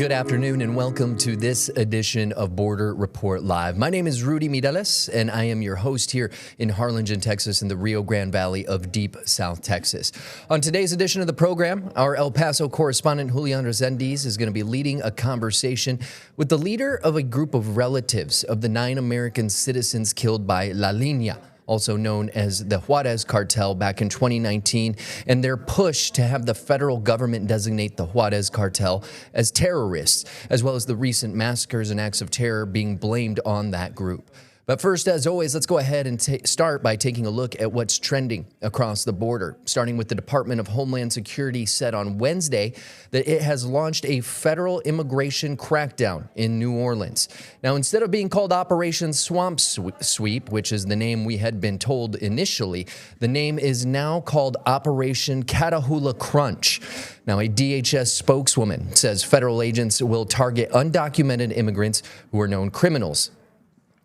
Good afternoon and welcome to this edition of Border Report Live. My name is Rudy Mireles and I am your host here in Harlingen, Texas in the Rio Grande Valley of deep South Texas. On today's edition of the program, our El Paso correspondent Julian Resendiz is going to be leading a conversation with the leader of a group of relatives of the 9 American citizens killed by La Linea, also known as the Juarez cartel, back in 2019, and their push to have the federal government designate the Juarez cartel as terrorists, as well as the recent massacres and acts of terror being blamed on that group. But first, as always, let's go ahead and start by taking a look at what's trending across the border, starting with the Department of Homeland Security said on Wednesday that it has launched a federal immigration crackdown in New Orleans. Now, instead of being called Operation Swamp Sweep, which is the name we had been told initially, the name is now called Operation Catahoula Crunch. Now, a DHS spokeswoman says federal agents will target undocumented immigrants who are known criminals.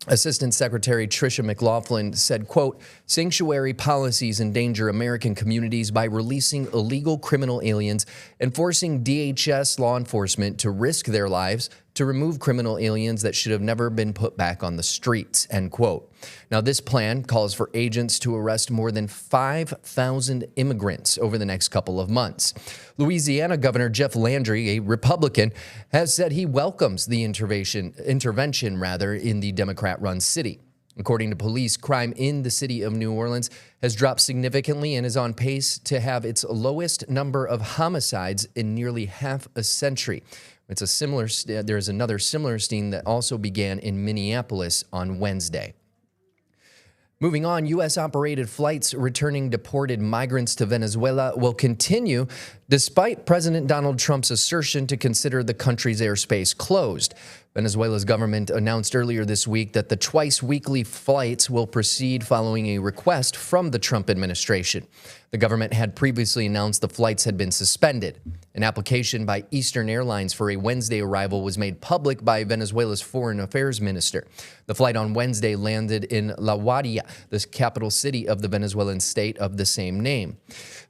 Assistant Secretary Tricia McLaughlin said, quote, "Sanctuary policies endanger American communities by releasing illegal criminal aliens and forcing DHS law enforcement to risk their lives to remove criminal aliens that should have never been put back on the streets," end quote. Now, this plan calls for agents to arrest more than 5,000 immigrants over the next couple of months. Louisiana Governor Jeff Landry, a Republican, has said he welcomes the intervention in the Democrat-run city. According to police, crime in the city of New Orleans has dropped significantly and is on pace to have its lowest number of homicides in nearly half a century. There's another similar sting that also began in Minneapolis on Wednesday. Moving on, U.S.-operated flights returning deported migrants to Venezuela will continue despite President Donald Trump's assertion to consider the country's airspace closed. Venezuela's government announced earlier this week that the twice-weekly flights will proceed following a request from the Trump administration. The government had previously announced the flights had been suspended. An application by Eastern Airlines for a Wednesday arrival was made public by Venezuela's foreign affairs minister. The flight on Wednesday landed in La Guaira, the capital city of the Venezuelan state of the same name.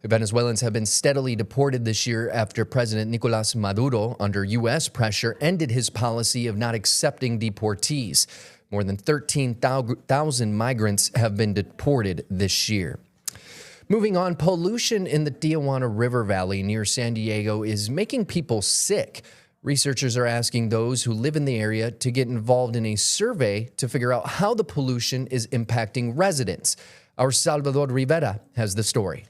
The Venezuelans have been steadily deported this year after President Nicolás Maduro, under U.S. pressure, ended his policy of not accepting deportees. More than 13,000 migrants have been deported this year. Moving on, pollution in the Tijuana River Valley near San Diego is making people sick. Researchers are asking those who live in the area to get involved in a survey to figure out how the pollution is impacting residents. Our Salvador Rivera has the story.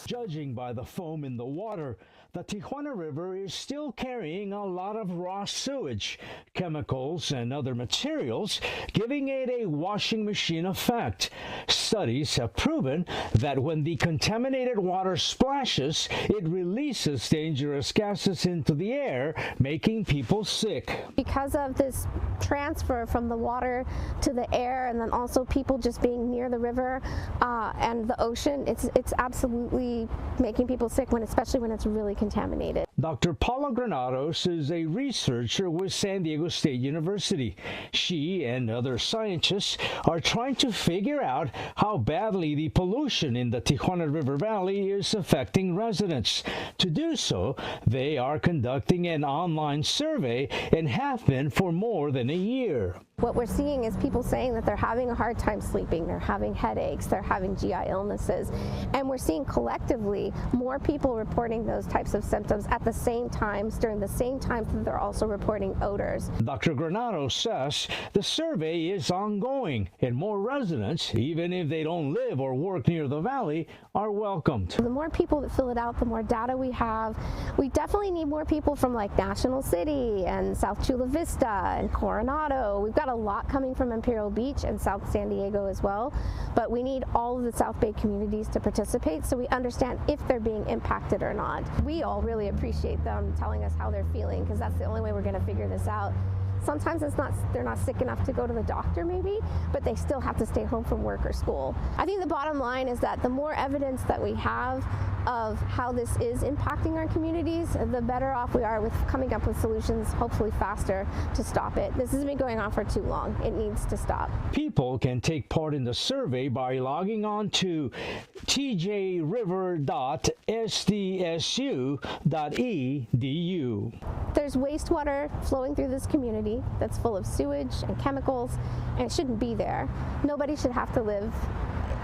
Judging by the foam in the water, the Tijuana River is still carrying a lot of raw sewage, chemicals, and other materials, giving it a washing machine effect. Studies have proven that when the contaminated water splashes, it releases dangerous gases into the air, making people sick. Because of this transfer from the water to the air, and then also people just being near the river and the ocean, it's absolutely making people sick, especially when it's really contaminated. Dr. Paula Granados is a researcher with San Diego State University. She and other scientists are trying to figure out how badly the pollution in the Tijuana River Valley is affecting residents. To do so, they are conducting an online survey and have been for more than a year. What we're seeing is people saying that they're having a hard time sleeping, they're having headaches, they're having GI illnesses, and we're seeing collectively more people reporting those types of symptoms at the same times, during the same time that they're also reporting odors. Dr. Granados says the survey is ongoing and more residents, even if they don't live or work near the valley, are welcomed. The more people that fill it out, the more data we have. We definitely need more people from like National City and South Chula Vista and Coronado. We've got a lot coming from Imperial Beach and South San Diego as well, but we need all of the South Bay communities to participate so we understand if they're being impacted or not. We all really appreciate them telling us how they're feeling, because that's the only way we're going to figure this out. Sometimes they're not sick enough to go to the doctor maybe, but they still have to stay home from work or school. I think the bottom line is that the more evidence that we have, of how this is impacting our communities, the better off we are with coming up with solutions, hopefully faster, to stop it. This has been going on for too long. It needs to stop. People can take part in the survey by logging on to tjriver.sdsu.edu. There's wastewater flowing through this community that's full of sewage and chemicals, and it shouldn't be there. Nobody should have to live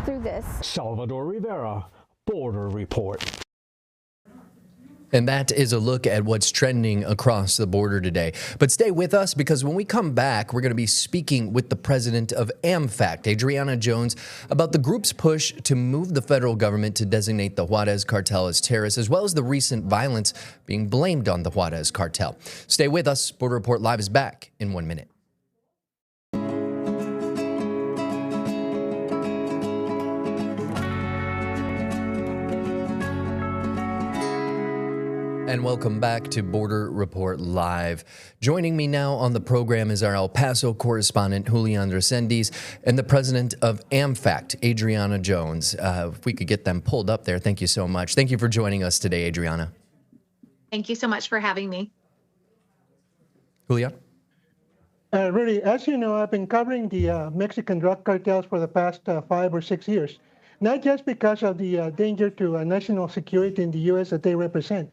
through this. Salvador Rivera, Border Report. And that is a look at what's trending across the border today. But stay with us, because when we come back, we're going to be speaking with the president of AMFACT, Adriana Jones, about the group's push to move the federal government to designate the Juarez cartel as terrorists, as well as the recent violence being blamed on the Juarez cartel. Stay with us. Border Report Live is back in 1 minute. And welcome back to Border Report Live. Joining me now on the program is our El Paso correspondent, Julian Resendiz, and the president of AMFACT, Adriana Jones. If we could get them pulled up there, thank you so much. Thank you for joining us today, Adriana. Thank you so much for having me. Julian? Rudy, as you know, I've been covering the Mexican drug cartels for the past 5 or 6 years, not just because of the danger to national security in the U.S. that they represent,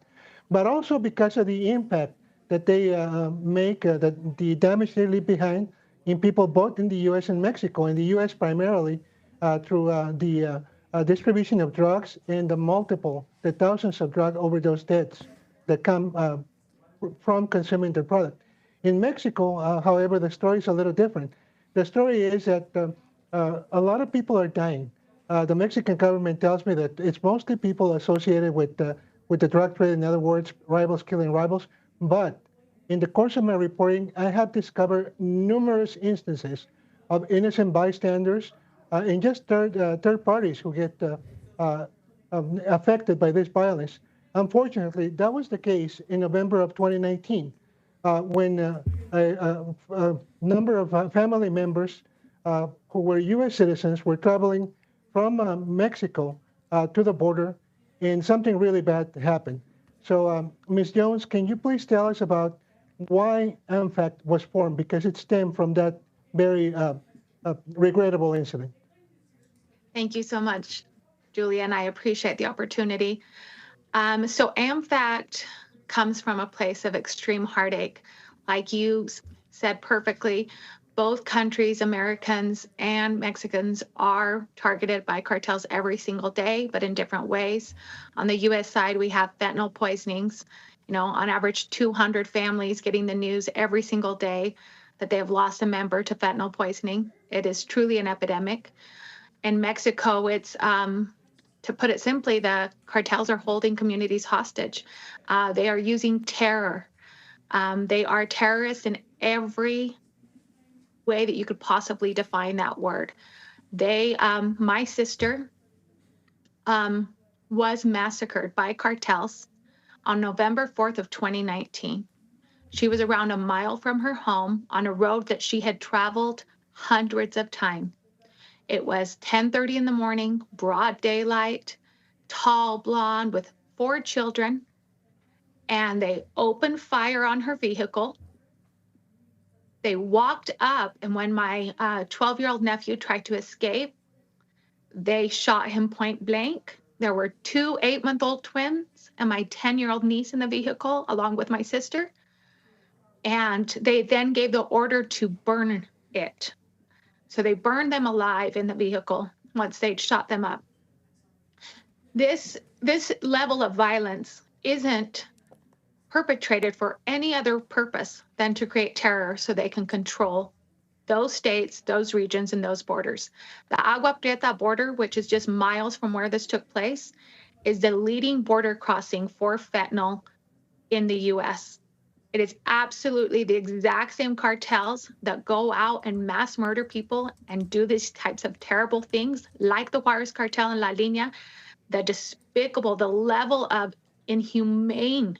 but also because of the impact that they make, the damage they leave behind in people both in the U.S. and Mexico. In the U.S. primarily through the distribution of drugs and the thousands of drug overdose deaths that come from consuming their product. In Mexico, however, the story is a little different. The story is that a lot of people are dying. The Mexican government tells me that it's mostly people associated with the drug trade, in other words, rivals killing rivals. But in the course of my reporting, I have discovered numerous instances of innocent bystanders and just third parties who get affected by this violence. Unfortunately, that was the case in November of 2019, when a number of family members who were U.S. citizens were traveling from Mexico to the border, and something really bad happened. So, Ms. Jones, can you please tell us about why AMFACT was formed? Because it stemmed from that very regrettable incident. Thank you so much, Julia, and I appreciate the opportunity. So AMFACT comes from a place of extreme heartache. Like you said perfectly, both countries, Americans and Mexicans, are targeted by cartels every single day, but in different ways. On the U.S. side, we have fentanyl poisonings. You know, on average, 200 families getting the news every single day that they have lost a member to fentanyl poisoning. It is truly an epidemic. In Mexico, it's, to put it simply, the cartels are holding communities hostage. They are using terror. They are terrorists in every way that you could possibly define that word. My sister was massacred by cartels on November 4th of 2019. She was around a mile from her home on a road that she had traveled hundreds of times. It was 10:30 in the morning, broad daylight, tall blonde with 4 children, and they opened fire on her vehicle. They walked up, and when my 12-year-old nephew tried to escape, they shot him point blank. There were 2 8-month-old twins and my 10-year-old niece in the vehicle, along with my sister. And they then gave the order to burn it. So they burned them alive in the vehicle once they'd shot them up. This level of violence isn't perpetrated for any other purpose than to create terror so they can control those states, those regions, and those borders. The Agua Prieta border, which is just miles from where this took place, is the leading border crossing for fentanyl in the U.S. It is absolutely the exact same cartels that go out and mass murder people and do these types of terrible things, like the Juarez cartel in La Linea. The despicable, the level of inhumane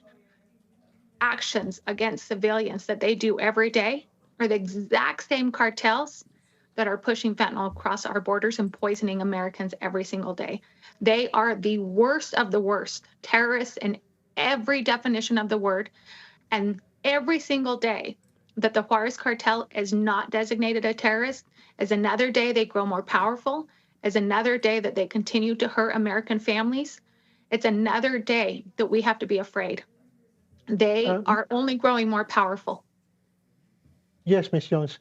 actions against civilians that they do every day are the exact same cartels that are pushing fentanyl across our borders and poisoning Americans every single day. They are the worst of the worst, terrorists in every definition of the word. And every single day that the Juarez cartel is not designated a terrorist is another day they grow more powerful, is another day that they continue to hurt American families. It's another day that we have to be afraid. They are only growing more powerful. Yes, Ms. Jones.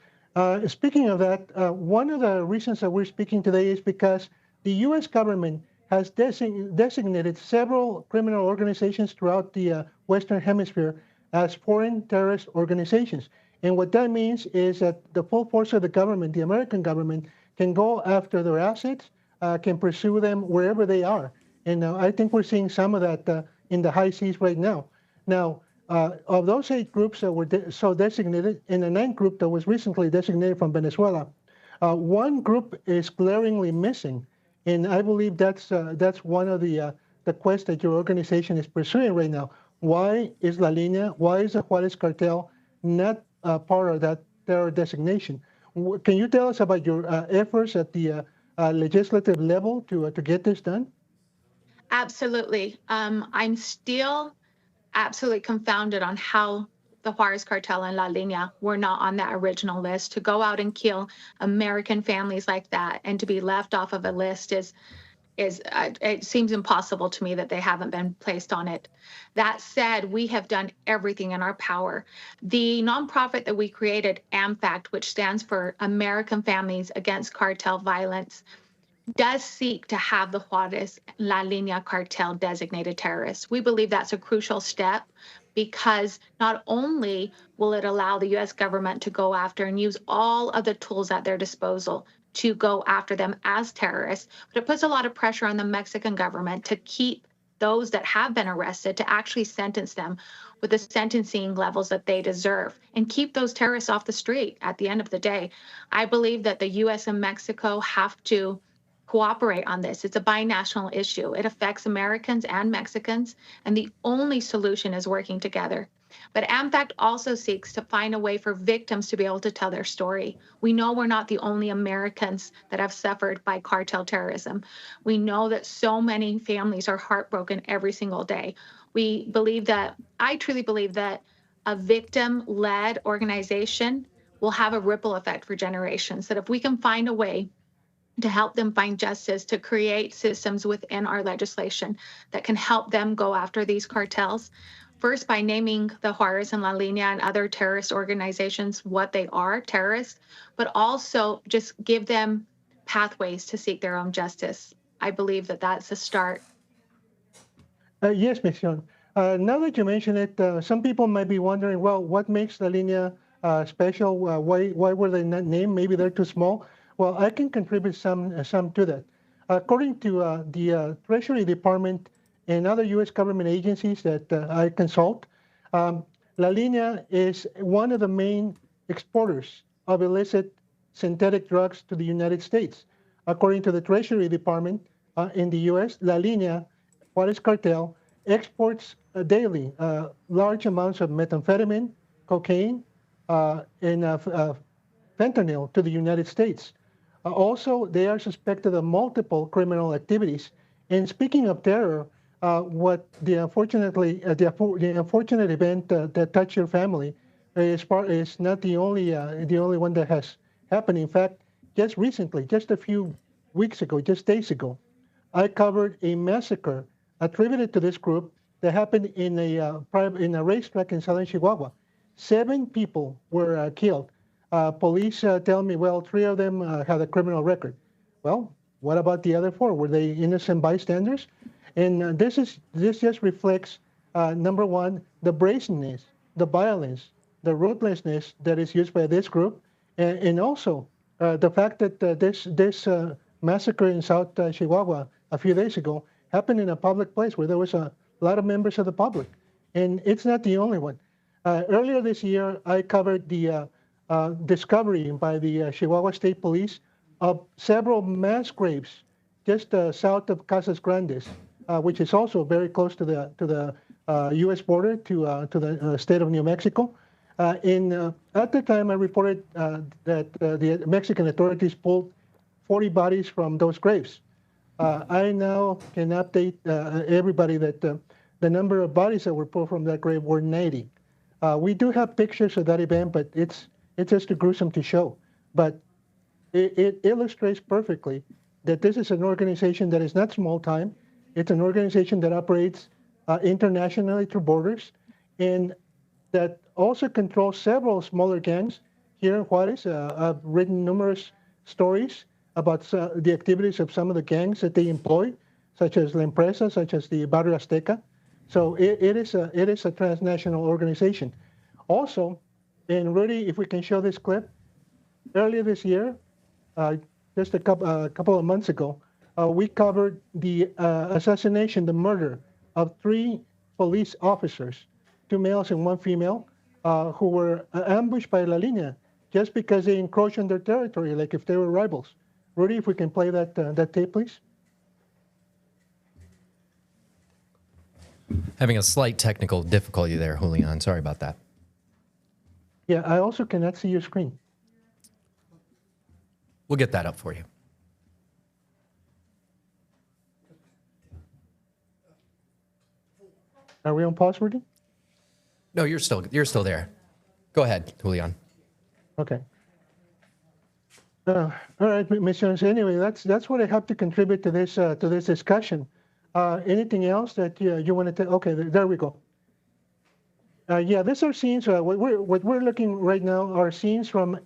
Speaking of that, one of the reasons that we're speaking today is because the U.S. government has designated several criminal organizations throughout the Western Hemisphere as foreign terrorist organizations. And what that means is that the full force of the government, the American government, can go after their assets, can pursue them wherever they are. And I think we're seeing some of that in the high seas right now. Now, of those 8 groups that were so designated, and the 9th group that was recently designated from Venezuela, one group is glaringly missing, and I believe that's one of the quests that your organization is pursuing right now. Why is La Linea, why is the Juarez cartel not part of that terror designation? Can you tell us about your efforts at the legislative level to get this done? Absolutely. I'm still absolutely confounded on how the Juarez cartel and La Linea were not on that original list. To go out and kill American families like that and to be left off of a list is it seems impossible to me that they haven't been placed on it. That said, we have done everything in our power. The nonprofit that we created, AMFACT, which stands for American Families Against Cartel Violence, does seek to have the Juarez La Linea cartel designated terrorists. We believe that's a crucial step because not only will it allow the U.S. government to go after and use all of the tools at their disposal to go after them as terrorists, but it puts a lot of pressure on the Mexican government to keep those that have been arrested, to actually sentence them with the sentencing levels that they deserve and keep those terrorists off the street at the end of the day. I believe that the U.S. and Mexico have to cooperate on this. It's a binational issue. It affects Americans and Mexicans, and the only solution is working together. But AMFACT also seeks to find a way for victims to be able to tell their story. We know we're not the only Americans that have suffered by cartel terrorism. We know that so many families are heartbroken every single day. I truly believe that a victim-led organization will have a ripple effect for generations, that if we can find a way to help them find justice, to create systems within our legislation that can help them go after these cartels. First, by naming the Juarez and La Linea and other terrorist organizations what they are, terrorists, but also just give them pathways to seek their own justice. I believe that that's a start. Yes, Ms. Young. Now that you mention it, some people might be wondering, well, what makes La Linea special? Why were they not named? Maybe they're too small. Well, I can contribute some to that. According to the Treasury Department and other U.S. government agencies that I consult, La Linea is one of the main exporters of illicit synthetic drugs to the United States. According to the Treasury Department in the U.S., La Linea, Juarez cartel, exports daily large amounts of methamphetamine, cocaine, and fentanyl to the United States. Also, they are suspected of multiple criminal activities. And speaking of terror, what the unfortunate event that touched your family is not the only one that has happened. In fact, just recently, just a few weeks ago, just days ago, I covered a massacre attributed to this group that happened in a racetrack in southern Chihuahua. 7 people were killed. Police tell me, well, 3 of them had a criminal record. Well, what about the other 4? Were they innocent bystanders? And this just reflects, number one, the brazenness, the violence, the ruthlessness that is used by this group, and also the fact that this massacre in South Chihuahua a few days ago happened in a public place where there was a lot of members of the public, and it's not the only one. Earlier this year, I covered the discovery by the Chihuahua State Police of several mass graves just south of Casas Grandes, which is also very close to the U.S. border, to the state of New Mexico. At the time, I reported that the Mexican authorities pulled 40 bodies from those graves. I now can update everybody that the number of bodies that were pulled from that grave were 90. We do have pictures of that event, but it's just too gruesome to show. But it illustrates perfectly that this is an organization that is not small time. It's an organization that operates internationally through borders, and that also controls several smaller gangs here in Juarez. I've written numerous stories about the activities of some of the gangs that they employ, such as La Empresa, such as the Barrio Azteca. So it is a transnational organization. Also, and Rudy, if we can show this clip, earlier this year, just a couple of months ago, we covered the assassination, the murder of 3 police officers, 2 males and 1 female, who were ambushed by La Linea just because they encroached on their territory, like if they were rivals. Rudy, if we can play that tape, please. Having a slight technical difficulty there, Julian. Sorry about that. Yeah, I also cannot see your screen. We'll get that up for you. Are we on pause, Rudy? No, you're still there. Go ahead, Julian. Okay. All right, Ms. Jones. Anyway, that's what I have to contribute to this discussion. Anything else that you wanted to? Okay, there we go. Yeah, these are scenes. What we're looking right now are scenes from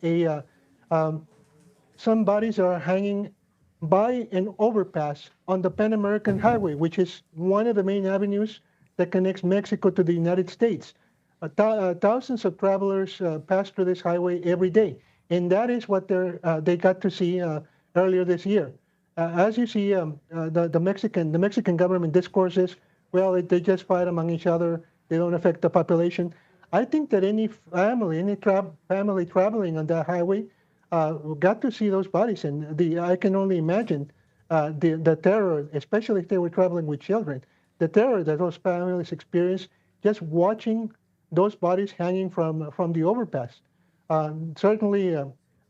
some bodies are hanging by an overpass on the Pan American Highway, which is one of the main avenues that connects Mexico to the United States. Thousands of travelers pass through this highway every day, and that is what they got to see earlier this year. As you see, the Mexican government discourses, well, they just fight among each other. They don't affect the population. I think that any family traveling on that highway got to see those bodies, and I can only imagine the terror, especially if they were traveling with children, the terror that those families experienced just watching those bodies hanging from the overpass. Certainly,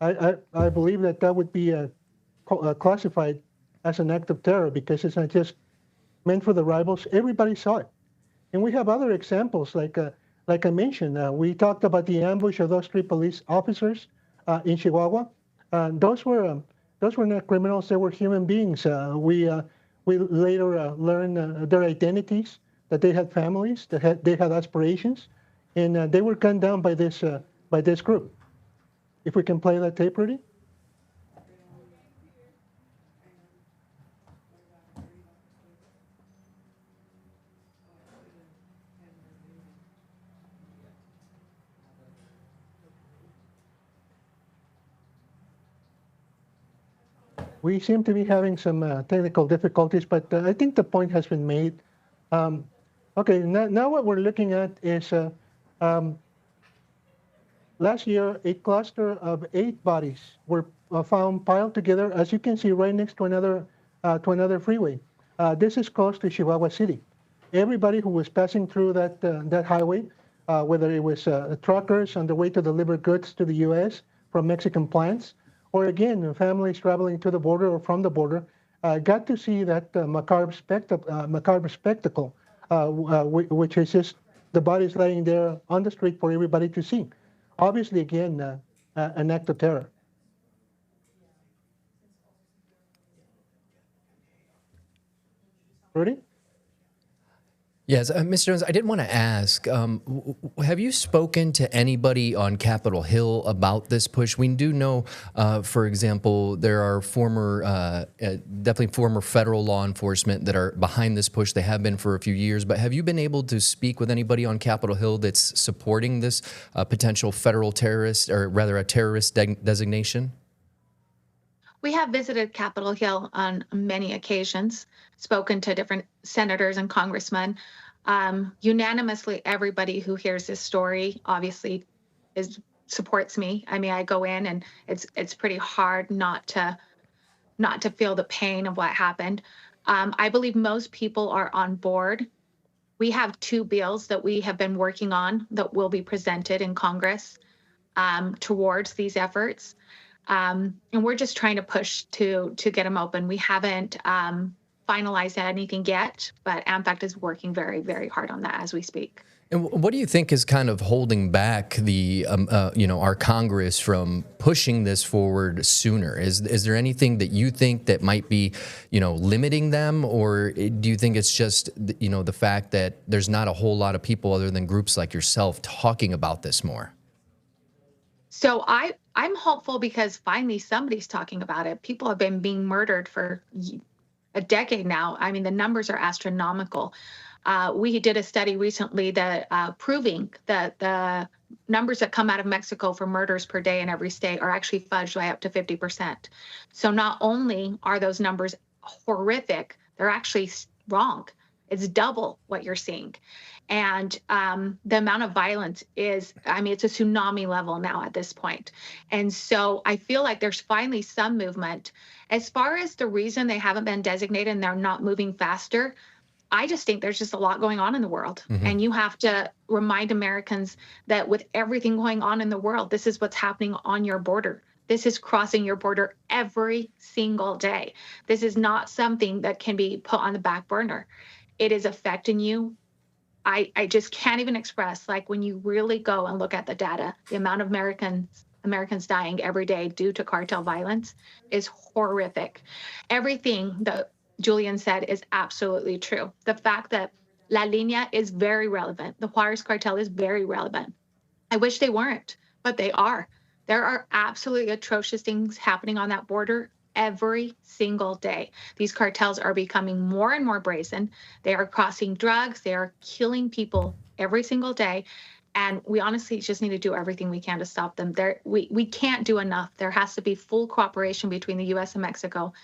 I believe that would be classified as an act of terror because it's not just meant for the rivals. Everybody saw it. And we have other examples, like I mentioned. We talked about the ambush of those 3 police officers in Chihuahua. Those were not criminals; they were human beings. We later learned their identities, that they had families, that they had aspirations, and they were gunned down by this group. If we can play that tape, Rudy. We seem to be having some technical difficulties, but I think the point has been made. Okay, now what we're looking at is last year, a cluster of 8 bodies were found piled together, as you can see, right next to another freeway. This is close to Chihuahua City. Everybody who was passing through that highway, whether it was truckers on the way to deliver goods to the U.S. from Mexican plants, or again, families traveling to the border or from the border, got to see that macabre spectacle, which is just the bodies laying there on the street for everybody to see. Obviously, again, an act of terror. Rudy? Yes, Mr. Jones, I did want to ask, have you spoken to anybody on Capitol Hill about this push? We do know, for example, there are definitely former federal law enforcement that are behind this push. They have been for a few years, but have you been able to speak with anybody on Capitol Hill that's supporting this potential federal terrorist, or rather a terrorist designation? We have visited Capitol Hill on many occasions, spoken to different senators and congressmen. Unanimously, everybody who hears this story obviously supports me. I mean, I go in and it's pretty hard not to feel the pain of what happened. I believe most people are on board We have two bills that we have been working on that will be presented in Congress towards these efforts. And we're just trying to push to get them open. We haven't finalized anything yet, but AmFact is working very, very hard on that as we speak. And what do you think is kind of holding back the, our Congress from pushing this forward sooner? Is there anything that you think that might be, limiting them, or do you think it's just, the fact that there's not a whole lot of people other than groups like yourself talking about this more? So I'm hopeful because finally somebody's talking about it. People have been being murdered for a decade now. I mean, the numbers are astronomical. We did a study recently that proving that the numbers that come out of Mexico for murders per day in every state are actually fudged by up to 50%. So not only are those numbers horrific, they're actually wrong. It's double what you're seeing. And the amount of violence is, it's a tsunami level now at this point. And so I feel like there's finally some movement. As far as the reason they haven't been designated and they're not moving faster, I just think there's just a lot going on in the world. Mm-hmm. And you have to remind Americans that with everything going on in the world, this is what's happening on your border. This is crossing your border every single day. This is not something that can be put on the back burner. It is affecting you. I just can't even express, like, when you really go and look at the data, the amount of Americans dying every day due to cartel violence is horrific. Everything that Julian said is absolutely true. The fact that La Linea is very relevant. The Juarez cartel is very relevant. I wish they weren't, but they are. There are absolutely atrocious things happening on that border every single day. These cartels are becoming more and more brazen. They are crossing drugs. They are killing people every single day. And we honestly just need to do everything we can to stop them. We can't do enough. There has to be full cooperation between the U.S. and Mexico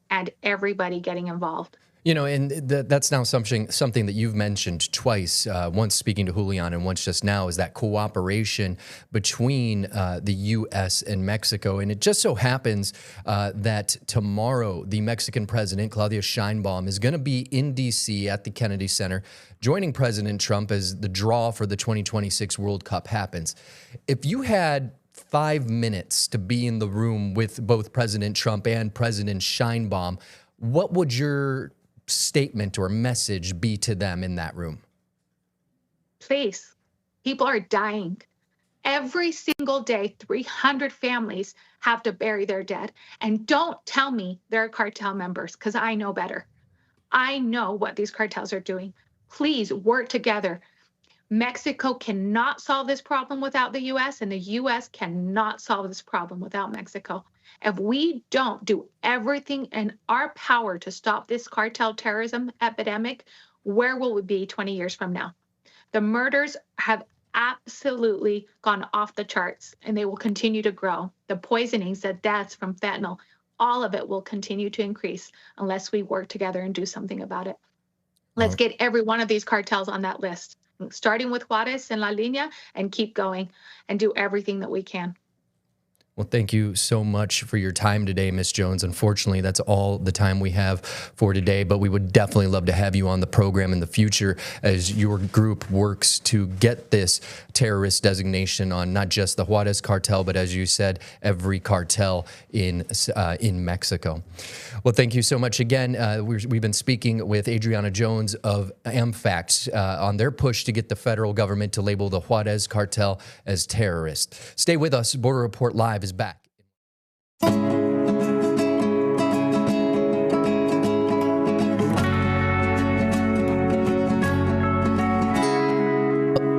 and everybody getting involved. And that's now something that you've mentioned twice, once speaking to Julian and once just now, is that cooperation between the U.S. and Mexico. And it just so happens that tomorrow, the Mexican president, Claudia Sheinbaum, is going to be in D.C. at the Kennedy Center, joining President Trump as the draw for the 2026 World Cup happens. If you had 5 minutes to be in the room with both President Trump and President Sheinbaum, what would your statement or message be to them in that room? Please, people are dying. Every single day, 300 families have to bury their dead. And don't tell me they're cartel members, because I know better. I know what these cartels are doing. Please work together. Mexico cannot solve this problem without the U.S., and the U.S. cannot solve this problem without Mexico. If we don't do everything in our power to stop this cartel terrorism epidemic, where will we be 20 years from now? The murders have absolutely gone off the charts, and they will continue to grow. The poisonings, the deaths from fentanyl, all of it will continue to increase unless we work together and do something about it. Let's get every one of these cartels on that list, starting with Juarez and La Linea, and keep going and do everything that we can. Well, thank you so much for your time today, Ms. Jones. Unfortunately, that's all the time we have for today, but we would definitely love to have you on the program in the future as your group works to get this terrorist designation on not just the Juarez cartel, but as you said, every cartel in Mexico. Well, thank you so much again. We've been speaking with Adriana Jones of AmFact on their push to get the federal government to label the Juarez cartel as terrorist. Stay with us. Border Report Live is back.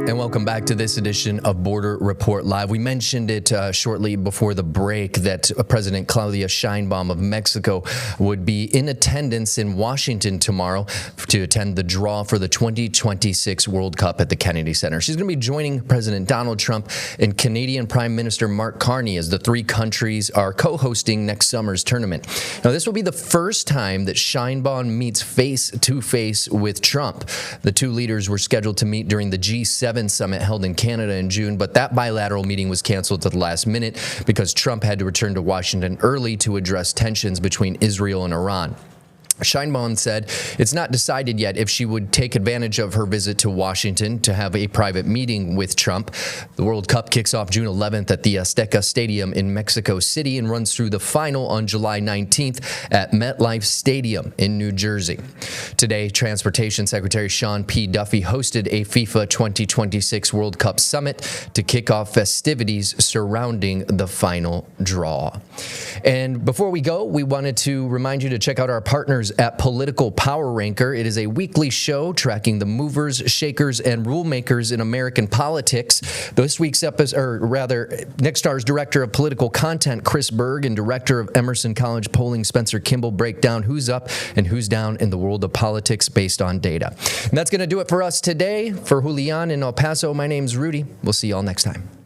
And welcome back to this edition of Border Report Live. We mentioned it shortly before the break that President Claudia Sheinbaum of Mexico would be in attendance in Washington tomorrow to attend the draw for the 2026 World Cup at the Kennedy Center. She's going to be joining President Donald Trump and Canadian Prime Minister Mark Carney as the three countries are co-hosting next summer's tournament. Now, this will be the first time that Sheinbaum meets face-to-face with Trump. The two leaders were scheduled to meet during the G7 summit held in Canada in June, but that bilateral meeting was canceled at the last minute because Trump had to return to Washington early to address tensions between Israel and Iran. Sheinbaum said it's not decided yet if she would take advantage of her visit to Washington to have a private meeting with Trump. The World Cup kicks off June 11th at the Azteca Stadium in Mexico City and runs through the final on July 19th at MetLife Stadium in New Jersey. Today, Transportation Secretary Sean P. Duffy hosted a FIFA 2026 World Cup summit to kick off festivities surrounding the final draw. And before we go, we wanted to remind you to check out our partners at Political Power Ranker. It is a weekly show tracking the movers, shakers, and rule makers in American politics. This week's episode, or rather, Nextstar's Director of Political Content, Chris Berg, and Director of Emerson College Polling, Spencer Kimball, break down who's up and who's down in the world of politics based on data. And that's going to do it for us today. For Julian in El Paso, my name's Rudy. We'll see you all next time.